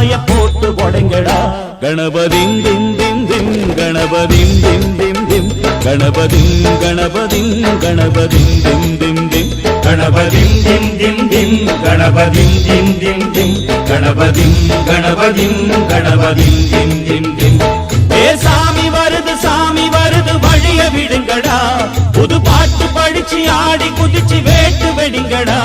தேங்காய போட்டு கொடைங்கடா. கணபதிம் திம் திம் திம் கணபதிம் திம் திம் திம் கணபதிம் கணபதிம் கணபதிம் திம் திம் திம் கணபதிம் திம் திம் திம் கணபதிம் திம் திம் திம் கணபதிம் கணபதிம் கணபதிம் திம் திம் திம். ஏ சாமி வருது வழிய விடுங்கடா. புது பாட்டு படிச்சு ஆடி குதிச்சு வேட்டு வெடிங்கடா.